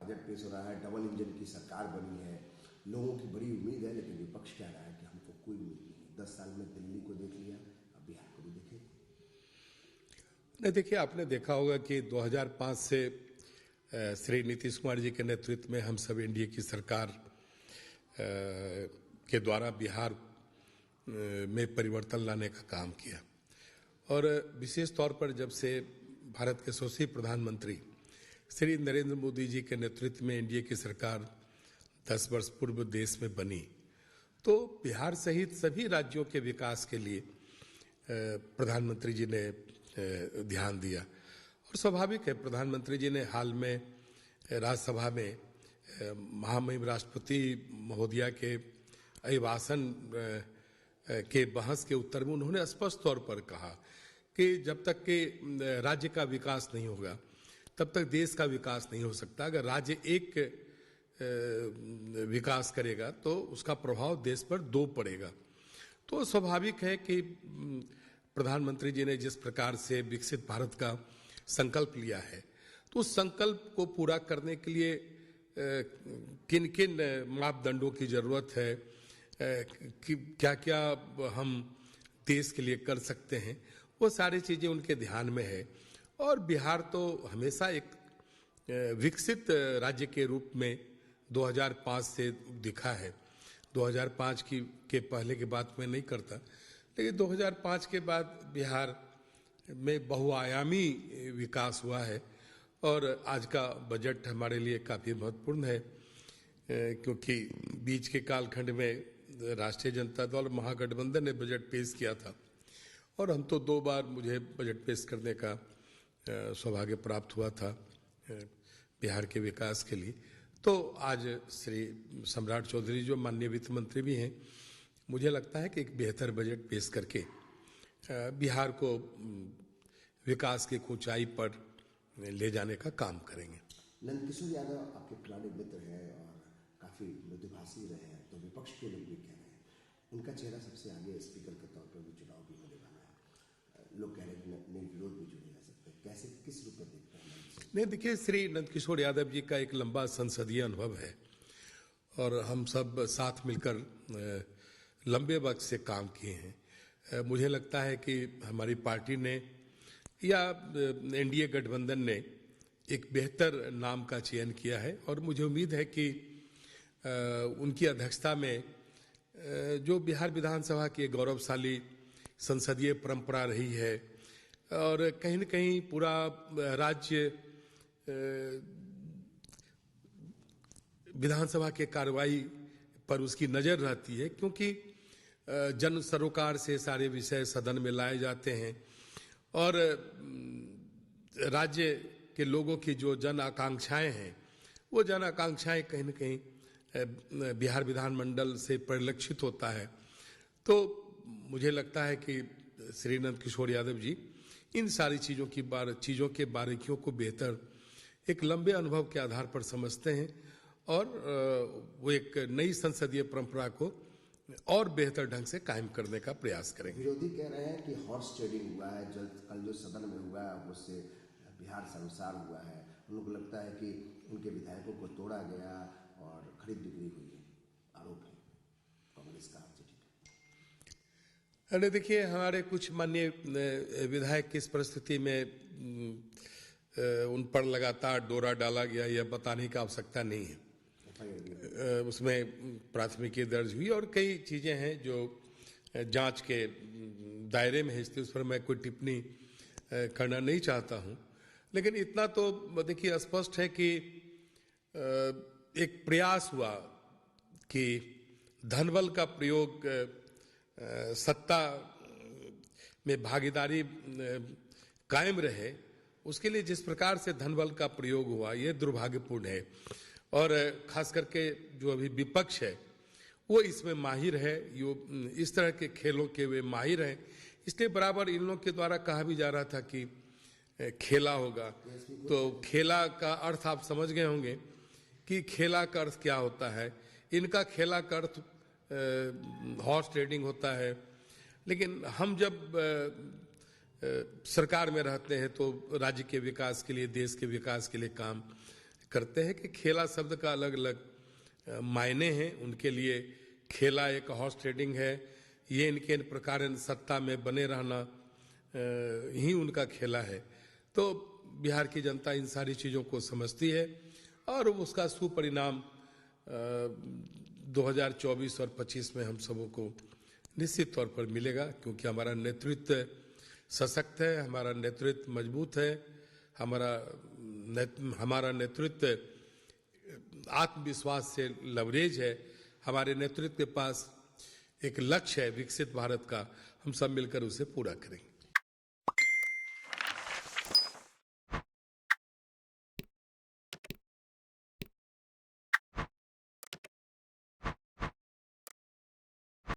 Budget पेश हो रहा है, डबल इंजन की सरकार बनी है, लोगों की बड़ी उम्मीद है, लेकिन विपक्ष कह रहा है कि हमको कोई उम्मीद नहीं है। 10 साल में दिल्ली को देख लिया, अब बिहार को भी देखें। नहीं, देखिए, आपने देखा होगा कि 2005 से श्री नीतीश कुमार जी के नेतृत्व में हम सब एनडीए की सरकार के द्वारा बिहार में परिवर्तन लाने का काम किया। और विशेष तौर पर जब से भारत के यशस्वी प्रधानमंत्री श्री नरेंद्र मोदी जी के नेतृत्व में एनडीए की सरकार 10 वर्ष पूर्व देश में बनी, तो बिहार सहित सभी राज्यों के विकास के लिए प्रधानमंत्री जी ने ध्यान दिया। और स्वाभाविक है, प्रधानमंत्री जी ने हाल में राज्यसभा में महामहिम राष्ट्रपति महोदया के अभिभाषण के बहस के उत्तर में उन्होंने स्पष्ट तौर पर कहा कि जब तक के राज्य का विकास नहीं होगा तब तक देश का विकास नहीं हो सकता। अगर राज्य एक विकास करेगा तो उसका प्रभाव देश पर 2 पड़ेगा। तो स्वाभाविक है कि प्रधानमंत्री जी ने जिस प्रकार से विकसित भारत का संकल्प लिया है, तो उस संकल्प को पूरा करने के लिए किन किन मापदंडों की जरूरत है, कि क्या क्या हम देश के लिए कर सकते हैं, वो सारी चीजें उनके ध्यान में है। और बिहार तो हमेशा एक विकसित राज्य के रूप में 2005 से दिखा है। 2005 के पहले की बात मैं नहीं करता, लेकिन 2005 के बाद बिहार में बहुआयामी विकास हुआ है। और आज का बजट हमारे लिए काफ़ी महत्वपूर्ण है, क्योंकि बीच के कालखंड में राष्ट्रीय जनता दल महागठबंधन ने बजट पेश किया था और हम तो 2 बार मुझे बजट पेश करने का सौभाग्य प्राप्त हुआ था बिहार के विकास के लिए। तो आज श्री सम्राट चौधरी जो माननीय वित्त मंत्री भी हैं, मुझे लगता है कि एक बेहतर बजट पेश करके बिहार को विकास की ऊंचाई पर ले जाने का काम करेंगे। नंदकिशोर यादव आपके खिलाड़ी मित्र हैं और काफी मृदुभाषी रहे हैं, तो विपक्ष के लोग भी कह रहे हैं उनका चेहरा सबसे आगे स्पीकर के तौर पर भी चुनाव भी होने वाला है। लोग कह रहे हैं कि नए विरोध भी जुड़े जा सकते हैं, कैसे किस रूप में देखते हैं? नहीं, देखिए, श्री नंदकिशोर यादव जी का एक लंबा संसदीय अनुभव है और हम सब साथ मिलकर लंबे वक्त से काम किए हैं। मुझे लगता है कि हमारी पार्टी ने या एनडीए गठबंधन ने एक बेहतर नाम का चयन किया है और मुझे उम्मीद है कि उनकी अध्यक्षता में जो बिहार विधानसभा की गौरवशाली संसदीय परंपरा रही है और कहीं न कहीं पूरा राज्य विधानसभा के कार्रवाई पर उसकी नजर रहती है, क्योंकि जन सरोकार से सारे विषय सदन में लाए जाते हैं और राज्य के लोगों की जो जन आकांक्षाएं हैं, वो जन आकांक्षाएं कहीं न कहीं बिहार विधानमंडल से परिलक्षित होता है। तो मुझे लगता है कि श्री नंदकिशोर यादव जी इन सारी चीजों के बारीकियों को बेहतर एक लंबे अनुभव के आधार पर समझते हैं और वो एक नई संसदीय परंपरा को और बेहतर ढंग से कायम करने का प्रयास करेंगे। विरोधी कह रहे हैं कि हॉर्स ट्रेडिंग हुआ है, कल जो सदन में हुआ है उससे बिहार संसार हुआ है। उन लोगों को लगता है कि उनके विधायकों को तोड़ा गया और खरीद बिक्री हुई है, आरोप है कांग्रेस का। अरे देखिए, हमारे कुछ माननीय विधायक की इस परिस्थिति में उन पर लगातार डोरा डाला गया, यह बताने की आवश्यकता नहीं है। उसमें प्राथमिकी दर्ज हुई और कई चीजें हैं जो जांच के दायरे में है, इसलिए उस पर मैं कोई टिप्पणी करना नहीं चाहता हूं। लेकिन इतना तो देखिए स्पष्ट है कि एक प्रयास हुआ कि धनबल का प्रयोग सत्ता में भागीदारी कायम रहे, उसके लिए जिस प्रकार से धनबल का प्रयोग हुआ, यह दुर्भाग्यपूर्ण है। और खास करके जो अभी विपक्ष है वो इसमें माहिर है, इस तरह के खेलों के वे माहिर हैं। इसलिए बराबर इन लोगों के द्वारा कहा भी जा रहा था कि खेला होगा, तो खेला का अर्थ आप समझ गए होंगे कि खेला का अर्थ क्या होता है। इनका खेला का अर्थ हॉर्स ट्रेडिंग होता है। लेकिन हम जब सरकार में रहते हैं तो राज्य के विकास के लिए, देश के विकास के लिए काम करते हैं कि खेला शब्द का अलग अलग मायने हैं। उनके लिए खेला एक हॉर्स ट्रेडिंग है, ये इनके इन प्रकार सत्ता में बने रहना ही उनका खेला है। तो बिहार की जनता इन सारी चीज़ों को समझती है और उसका सुपरिणाम 2024 और 25 में हम सबों को निश्चित तौर पर मिलेगा, क्योंकि हमारा नेतृत्व सशक्त है, हमारा नेतृत्व मजबूत है, हमारा नेतृत्व आत्मविश्वास से लवरेज है। हमारे नेतृत्व के पास एक लक्ष्य है विकसित भारत का, हम सब मिलकर उसे पूरा करेंगे।